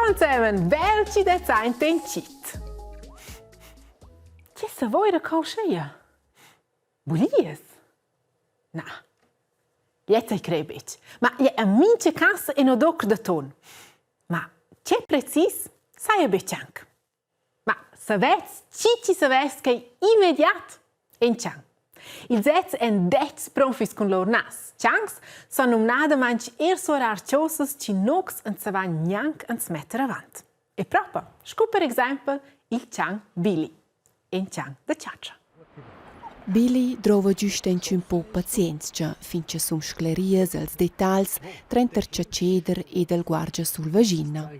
Ciao insieme, velci de zain tencit. Che se voi da causcia? Bulies? Na. Jetzt ich krebit. Ma je a minche cassa e no doc de ton. Ma che precis sai a bechank. Ma savets, cici savets che immediat en chang. Il zets en dets profis con lor nas. Changs son numnada manch sorar ciosas ci nox en savan nyank en smetter avant. E propa, scu per esempio il chang Billy. En chang de chacha. Billy trova giusto un po' pazienza finché sono scleries els dettagli tra il ceder e del guardia sul vagina.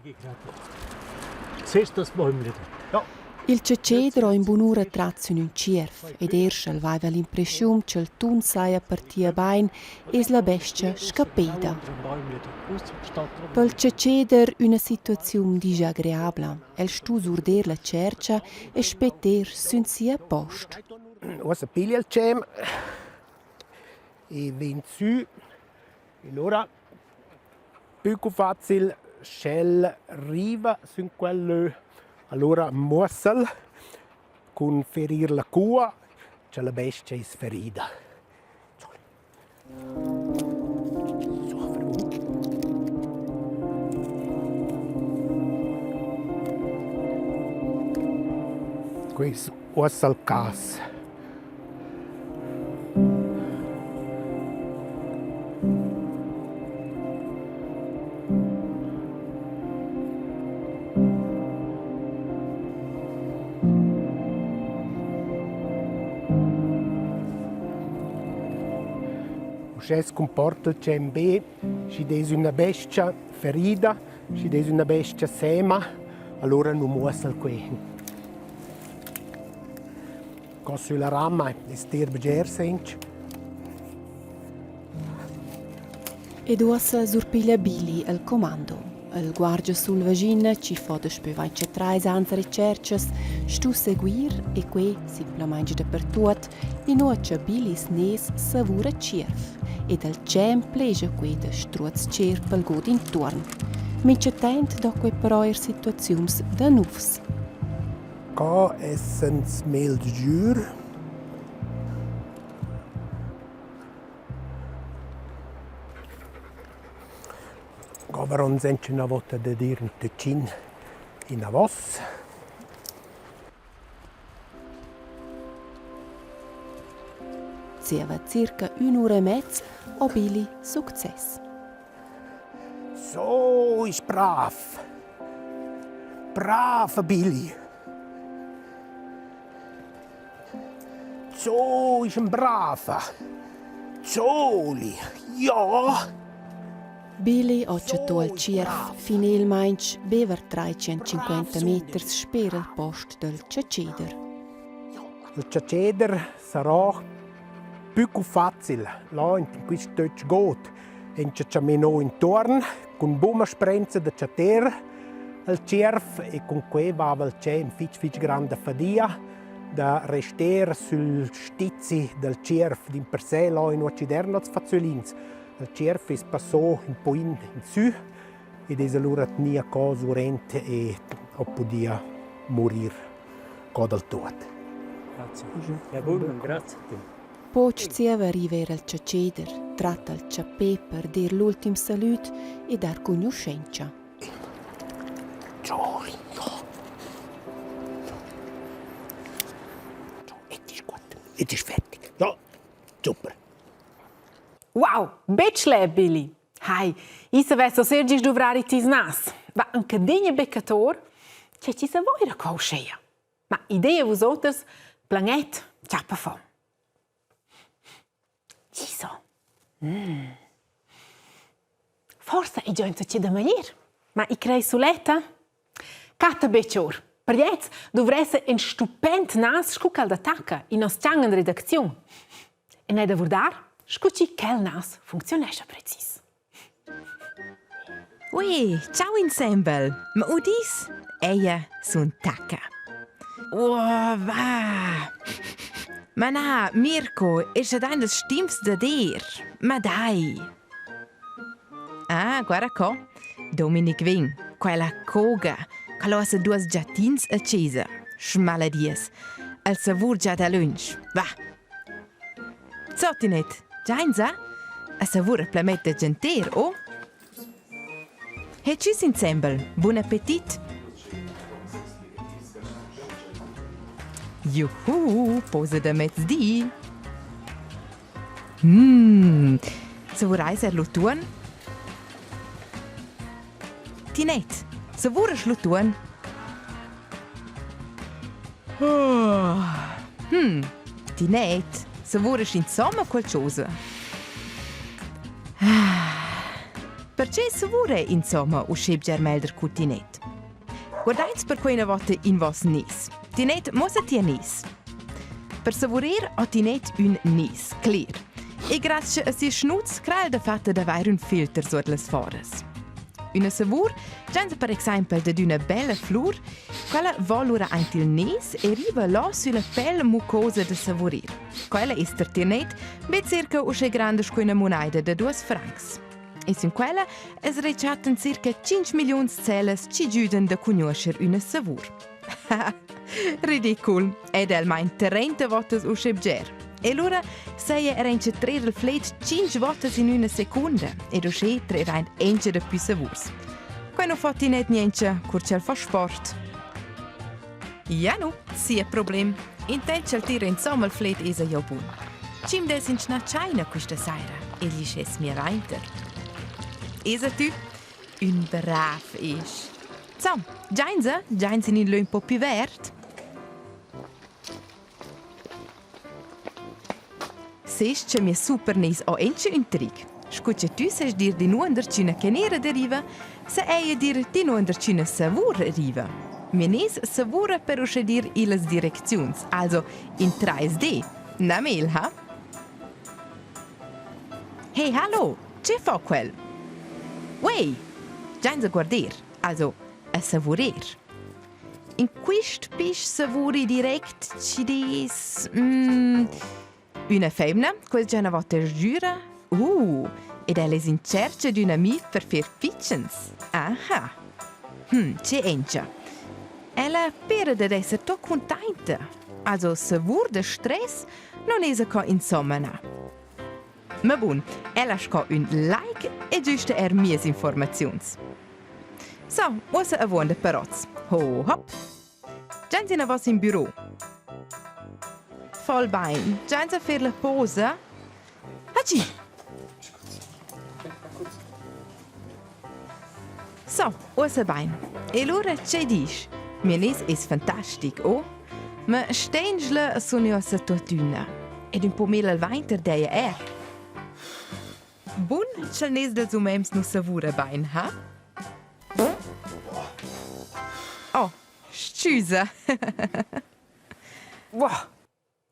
Il ceder ha in buon'ora trazzo in un cerf ed Erschel aveva l'impressione che il tun saia partia bain e la bestia scappeda. Per il ceder una situazione disagreabile. El stu surder la cercia e spetter sun sia post. Ossa piglia il cem e vin su e allora più facile scel riva su quello allora mossel con ferir la cua c'è la bestia è ferita. Questo ossa il cas. Se si comporta il CMB, se è una bestia ferita, se è una bestia sema, allora non muossa il qui. Cosa sulla rama è sterbe gersenc. Ed ossa surpiglia Billy al comando. Il guardia sul vagina ci fa da spevaice trais anze ricerches, stu seguir e que simplemente dappertut, in ocia Billy snes savura cerf, ed al cem pleja que da struz cerf al god intorn. Mince tent da que però situazions da nufs. Ca essens mel giur. Goveron senche una volta da dir un tecin in a vos. Sieva circa un'ora e mezza o Billy success. So ist brav. Brav, Billy. So ist ein brava. Zoli. Ja. Billy accettò il cerf, finalmente bever 350 metri spera il posto del caceder. Il caceder sarà più facile. Là in questo Deutsch geht. In cacciameno intorno, con buona sprenza di cater, il cerf e con cui va il cem fitch grande fadia da restare sul stizzi del cerf di per sé là in occiderno fazzolins. Il cerf è passato un po' in su ed è allora tenia cosa urente e podia morire con il tot. Grazie. Ja, buon, grazie. Poc zieva rivera il caceder, tratta il ciappè per dir l'ultim salut e dar conoscenza. Ciao, et ist fertig. Ja, super. Wow, bechle Billy. Hai, isa vesso sergis duvrari tis nas. Va un cadegna beccator, che ci sa voi da causcia. Ma idea vos otters, planet, ciappa fo. Ciso. Forse è già c'è da manier. Ma I crei suletta? Cata beccior. Per jetzt dovresse un stupend nas scucal d'attacca in nos in redazione. E ne da vurdar, scucci quel nas funzionesce precis. Ui, ciao ensemble. Ma udis? Eia sun tacca. Oh, va. Ma na, Mirko, ist ja dein das Stimmste dir. Ma dai. Ah, guarda qua. Dominik Wing. quella coga, che losa due giattins accesa. Schmaladies. Al savur già da lunch. Va. Zottinet, giainza? A savur plamette genter, oh? E tschüss ensemble. Buon appetit. Juhu, pose da mezzdi. Savurai ser lutuan? Tinet, savuraš lutuan? Tinet, savuraš insomma qualcosa? Perché savura insomma uscib germelder cu Tinet? Guardate per quella volta in vos nis. Tinet mossa tia nis. Per savorir ho Tinet un nis, clear. E grazie a si schnutz crea da fatta d'aver un filter sotto le foras. Una savur, genza per esempio da una bella flor, quella volura anche il nis e arriva là sulla pelle mucosa da savorir. Quella è per Tinet, bet circa usce grande una moneda da 2 francs. E in quella es rechatten circa 5 milioni di celles ci giuden da conoscere una savur. Ridicol, ed el mein 30 volte usce bger. E allora sei arrange 3 del flet 5 volte in una seconda ed usce 3 rein ence da più savurs. Qua non fatti net niente, curcel fa sport. Ja no, sia problem. In tel tira insomma il flet esa jo bun. Cim des in schnacciaina questa sera, e gli sches mir reinter. Esa tu, un brav isch. So, giainza in il un po' più vert. Sest che mi super nis o ence un trick. Scuccia tu ses dir di nuandercina canera deriva, se eia dir di nuandercina savur arriva. Mi nis savura per usce dir ilas direcziuns, also in 3D. Na mel, ha? Hey, hallo, che fa quel? Wey, giainza guardir, also a savorir. In quist pisch savuri direct ci dis... una femmina, quel già una volta giura. Ed ella è in cerca di una mif per far pitchens. Aha. C'è encia. Ella pare ad essere to contenta. Also savur de stress non è co insomma na. Ma bun, ella sco un like e giusta mies informazions. So, ossa a vuonda paroz. Ho, hop. Già in vos in bureau. Voll bein. Già a fare la posa. Hachi! So, ossa bein. E allora c'è dici? Mia nes è fantastico, oh? Ma stengela sono ossa tortuna. Ed un po' mela al veinter deia Bun, c'è nes del zumems no savura bein, ha? Oh, scusa. Wow!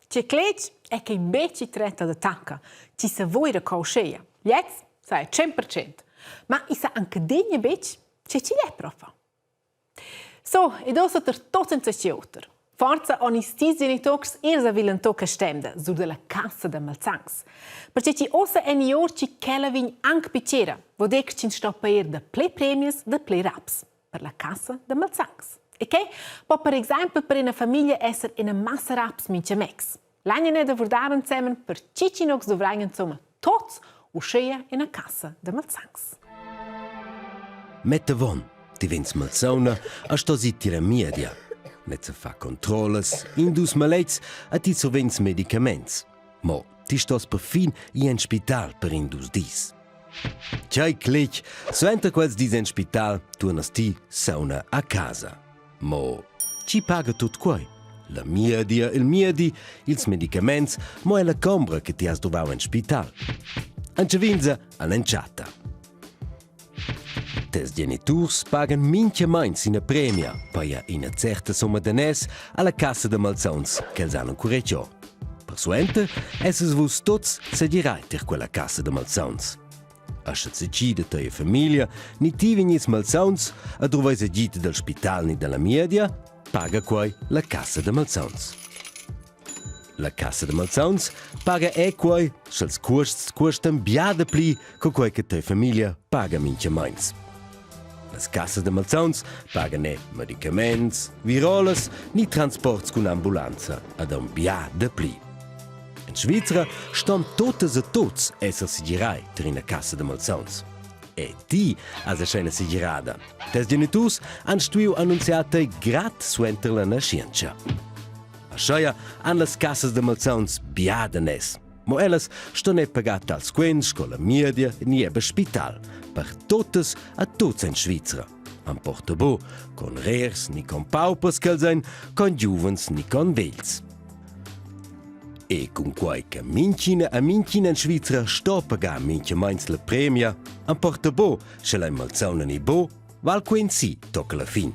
C'è clec è che invece tratta da tacca. Ci sa voi da causcea. Jetzt sai 100%. Ma i sa anche degni bec c'è ci è proprio. So, ed ossa ter tot senza sciuter. Forza onistis genitox irsa villen tocca stemda su della cassa da Malzangs. Perché ci ossa en ior ci kelavin anche picera, vodec ci stoppa da play premiers da play raps per la cassa da Malzangs. E che può per esempio per una famiglia essere in una massa raps mince mex. L'anno ne da vordare insieme per cici nox dovranno insomma tots uscire in una cassa da Malzangs. Mette von, divens malsauna, a sto zitti la media. Net se fa controlles, indus malets, a ti sovens medicaments. Mo, ti stos per fin in spital per indus dis. C'hai clic, suenter quels dis in spital, tornas ti sauna a casa. Mo, ci paga tut quai. La media, il miedi, ils medicaments, mo è la combra che ti has dovau in spital. Anche vinza all'enciata. Tes geniturs pagan minche mains in premia, paia in una certa somma danès alla cassa de malzons che els hanno correggiò. Per suente, esses vus tots sedirai ter quella cassa de malzons. Ascia decide te famiglia, ni ti vignis malzons, a drovai segite del spital ni della media, paga quai la cassa de malzons. La cassa de malzons paga quai, schels costs costan biada pli co quai che te famiglia paga minche mains. Le casse de malzauns pagan ne medicaments, virolas, ni transports con ambulanza ad un bia de pli. In Svizzera ston totes e tots esser sigirai ter una cassa de malzauns. E ti has a scena sigirada. Tes genitors han stuiu annunziate grat suenter la nascienza. A schaia han las cassas de malzauns biadanes. Mo ellas ston e pagat als quens con la media ni ebe spital. Per totes a tots in Svizzera. An Portobò, con rers ni con paupers kel sein, con giuvens ni con vels. E con qualche mincina a mincina in Svizzera sto pagar minche meins la premia, an Portobò se la malzauna ni bo, val quensi tocca la fin.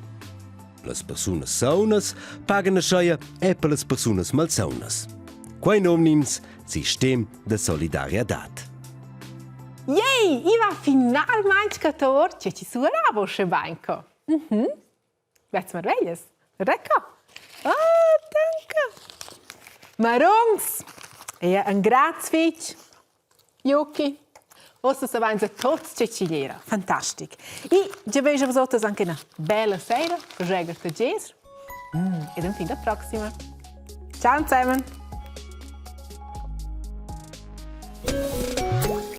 Las personas saunas pagan a schaia e per las personas malzaunas. Quai nomnims Sistem de Solidarietät. Yay, ich war finalmente 14 ci suonavo a banco. Vezi mir veglis? Recco. Oh, danke. Marungs, e un grazie, Yuki. Ossa se vain a tots ceciliera. Fantastic. E già vejo vosotres anche una bella sera, per regger te Gesù. E dan fin la prossima. Ciao zusammen.